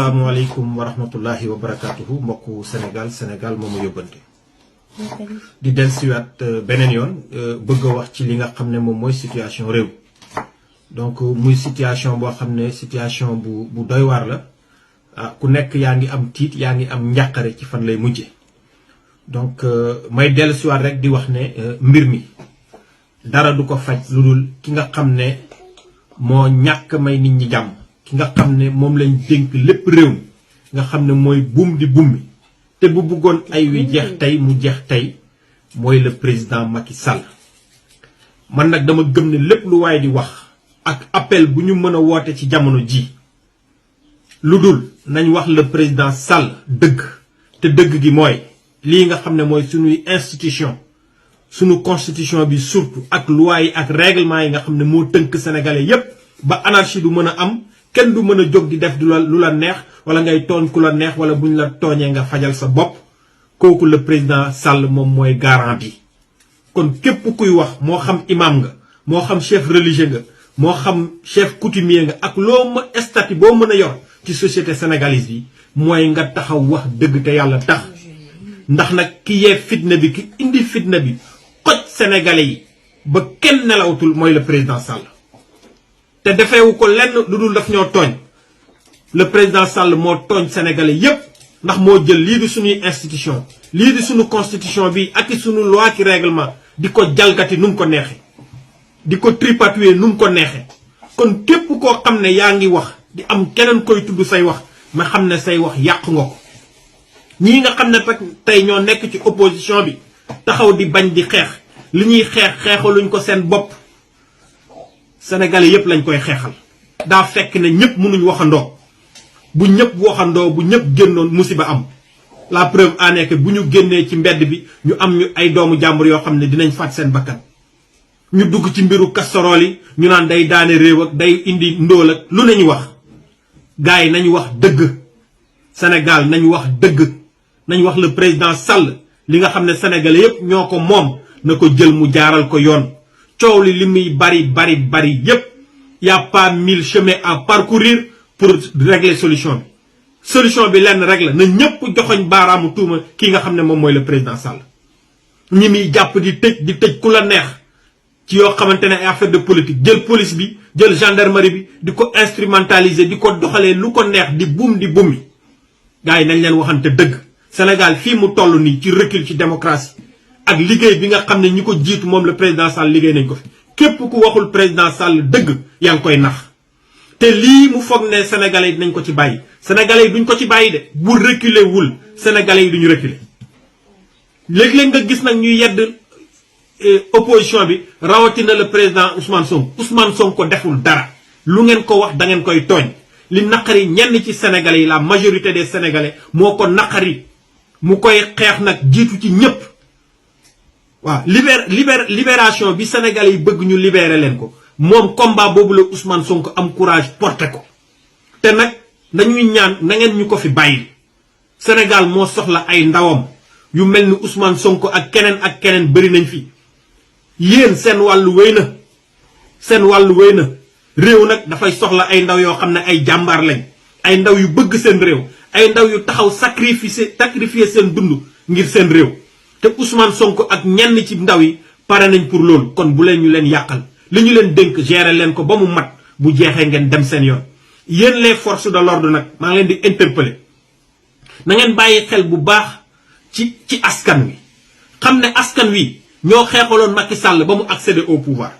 asalaamaaleykum wa rahmatullahi wa barakatuhu mbokku Sénégal moomu yóbbante di dellusiwaat beneen yoon bëgg a wax ci li nga xam ne moom mooy situation réew donc muy situation boo xam ne situation bu doy waar la ku nekk yaa ngi am tiit yaa ngi am njàqare ci fan lay mujje donc may dellusiwaat rek di wax ne mbir mi dara du ko faj lu dul ki nga xam ne moo ñàkk may nit ñi jàmm ki nga xam ne moom lañ dénk lépp réew mi nga xam ne mooy buum di bummi te bu bëggoon ay wi jeex tey mu jeex tey mooy le président Macky Sall man nag dama gëm ne lépp lu waaye di wax ak appel bu ñu mën a woote ci jamono ji lu dul nañ wax le président Sall dëgg te dëgg gi mooy lii nga xam ne mooy suñuy institution suñu constitution bi surtout ak loi yi ak règlement yi nga xam ne moo tënk sénégalais yépp ba anarchie du mën a am kenn du mën a jóg di def lu la neex wala ngay tooñ ku la neex wala buñ la tooñee nga fajal sa bopp kooku le président Sall moom mooy garant bi kon képp kuy wax moo xam imam nga moo xam chef religieux nga moo xam chef coutumier nga ak loo ma statut boo mën a yor ci société sénégalaise bi mooy nga taxaw wax dëgg te yàlla tax ndax nag ki yee fitna bi ki indi fitna bi xoj sénégalais yi ba kenn nelawtul mooy le président Sall te defeewu ko lenn lu dul daf ñoo tooñ le président Sall moo tooñ sénégalais yépp ndax moo jël lii di suñuy institution lii di suñu constitution bi ak i suñu loi ki règlement di ko jalgati nu mu ko neexe di ko tripatouiller nu mu ko neexe kon képp koo xam ne yaa ngi wax di am keneen koy tudd say wax ma xam ne say wax yàq nga ko ñii nga xam ne tey ñoo nekk ci opposition bi taxaw di bañ di xeex li ñuy xeexaluñ ko seen bopp sénégalais yépp lañ koy xeexal daa fekk ne ñëpp mënuñ waxandoo bu ñëpp waxandoo bu ñëpp génnoon musiba am la preuve en est que bu ñu génnee ci mbedd bi ñu am ñu ay doomu jàmbur yoo xam ne dinañ faat seen bakkan ñu dugg ci mbiru casserole yi ñu naan day daane réew ak day indi ndóol ak lu nañu wax gars yi nañu wax dëgg Sénégal nañu wax dëgg nañu wax le président Sall li nga xam ne sénégalais yépp ñoo ko moom na ko jël mu jaaral ko yoon coow li muy bari yépp y a pas 1000 chemins à parcourir pour régler solution bi lenn rek la na ñëpp joxoñ baaraamu tuuma kii nga xam ne moom mooy le président Sall ñi muy jàpp di tëj ku la neex ci yoo xamante ne ay affaire de politique jël police bi jël gendarmerie bi di ko instrumentaliser di ko doxalee lu ko neex di buum di bummi gars yi nañ leen waxante dëgg Sénégal fii mu toll nii ci recul ci démocratie ak liggéey bi nga xam ne ñi ko jiitu moom le président Sall liggéey nañ ko fi képp ku waxul président Sall dëgg yaa ngi koy nax te lii mu foog ne sénégalais yi dinañ ko ci bàyyi sénégalais yi duñ ko ci bàyyi de bu reculer wul sénégalais yi duñu reculer léeg-léeg nga gis nag ñuy yedd opposition bi rawatina le président Ousmane Sonko deful dara lu ngeen ko wax da ngeen koy tooñ li naqari ñenn ci sénégalais yi la majorité des sénégalais moo ko naqari mu koy xeex nag jiitu ci ñëpp waaw libération bi sénégalais yi bëgg ñu libérer leen ko moom combat boobu la Ousmane Sonko am courage porté ko te nag dañuy ñaan na ngeen ñu ko fi bàyyi Sénégal moo soxla ay ndawam yu mel ni Ousmane Sonko ak keneen bëri nañ fi yéen seen wàllu wéy na réew nag dafay soxla ay ndaw yoo xam ne ay jàmbaar lañ ay ndaw yu bëgg seen réew ay ndaw yu taxaw sacrifier seen dund ngir seen réew te Ousmane Sonko ak ñenn ci ndaw yi pare nañ pour loolu kon bu leen ñu leen yàqal li ñu leen dénk gérer leen ko ba mu mat bu jeexee ngeen dem seen yoon yéen les forces de l'ordre nag maa ngi leen di interpeller na ngeen bàyyi xel bu baax ci askan wi xam ne askan wi ñoo xeexaloon Macky Sall ba mu accéder au pouvoir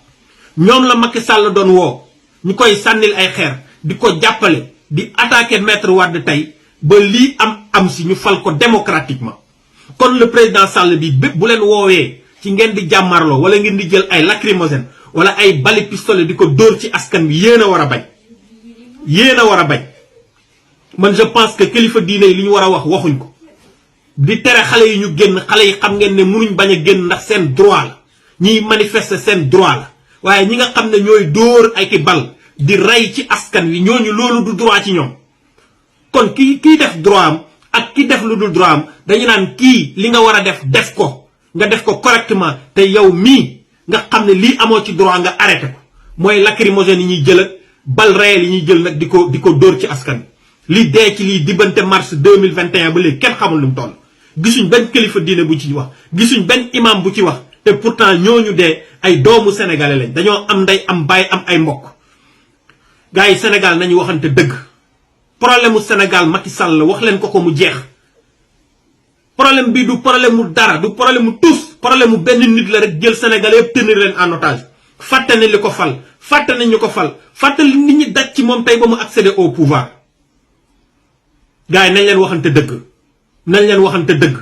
ñoom la Macky Sall doon woo ñu koy sànnil ay xeer di ko jàppale di attaquer Maître Wade tey ba lii am si ñu fal ko démocratiquement kon le président Sall bi bépp bu leen woowee ci ngeen di jàmmarloo wala ngeen di jël ay lacrymogène wala ay bali pistolet di ko dóor ci askan bi yéen a war a bañ man je pense que kilifa diine yi li ñu war a wax waxuñ ko di tere xale yi ñu génn xale yi xam ngeen ne mënuñ bañ a génn ndax seen droit la ñiy manifester seen droit la waaye ñi nga xam ne ñooy dóor ay ki bal di rey ci askan wi ñooñu loolu du droit ci ñoom kon kii def droit am ak ki def lu dul droit am dañu naan kii li nga war a def ko nga def ko correctement te yow mii nga xam ne lii amoo ci droit nga arrêté ko mooy lacrymogène yi ñuy jël ak bal réel yi ñuy jël nag di ko dóor ci askan li dee ci lii diggante mars 2021 ba léegi kenn xamul lu mu toll gisuñ benn kilifa diine bu ci wax gisuñ benn imam bu ci wax te pourtant ñooñu dee ay doomu sénégalais lañ dañoo am ndey am baay am ay mbokk gars yi Sénégal nañu waxante dëgg problème mu Sénégal Macky Sall la wax leen ko mu jeex problème bi du problème mu dara du problème mu tous problème mu benn nit la rek jël Sénégalais yëpp tenir leen en otage fàtte nañ li ko fal fàtte nañ ñu ko fal fàtte li nit ñi daj ci moom tey ba mu accéder au pouvoir gars yi nañ leen waxante dëgg nañ leen waxante dëgg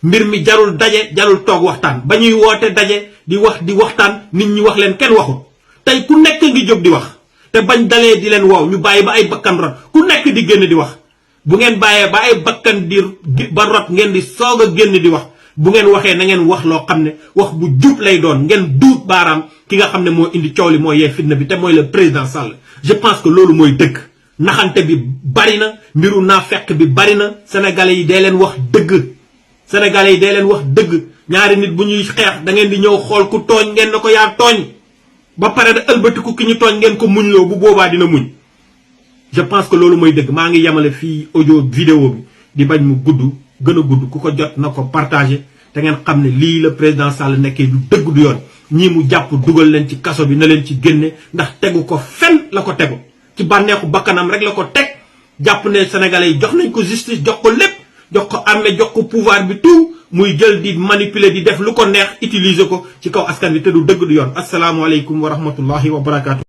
mbir mi jarul daje jarul toog waxtaan ba ñuy woote daje di waxtaan nit ñi wax leen kenn waxut tey ku nekk ngi jóg di wax te bañ dalee di leen woow ñu bàyyi ba ay bakkan rot ku nekk di génn di wax bu ngeen bàyyee ba ay bakkan di ba rot ngeen di soog a génn di wax bu ngeen waxee na ngeen wax loo xam ne wax bu jub lay doon ngeen duut baaraam ki nga xam ne moo indi coow li moo yee fitna bi te mooy le président Sall je pense que loolu mooy dëgg naxante bi bari na mbiru naafeq bi bari na sénégalais yi dee leen wax dëgg sénégalais yi dee leen wax dëgg ñaari nit bu ñuy xeex da ngeen di ñëw xool ku tooñ ngeen na ko yaa tooñ ba pare da ëlbatiku ki ñu tooñ ngeen ko muñ loo bu boobaa dina muñ je pense que loolu mooy dëgg maa ngi yemale fii audio vidéo bi di bañ mu gudd gën a gudd ku ko jot na ko partagé te ngeen xam ne lii la président Sall nekkee du dëgg du yoon ñii mu jàpp dugal leen ci kaso bi na leen ci génne ndax tegu ko fen la ko tegu ci bànneexu bakkanam rek la ko teg jàpp ne sénégalais yi jox nañ ko justice jox ko lépp jox ko armée jox ko pouvoir bi tout muy jël di manipuler di def lu ko neex utiliser ko ci kaw askan bi te du dëgg du yoon asalaamaaleykum wa rahmatullahi wa barakaatu.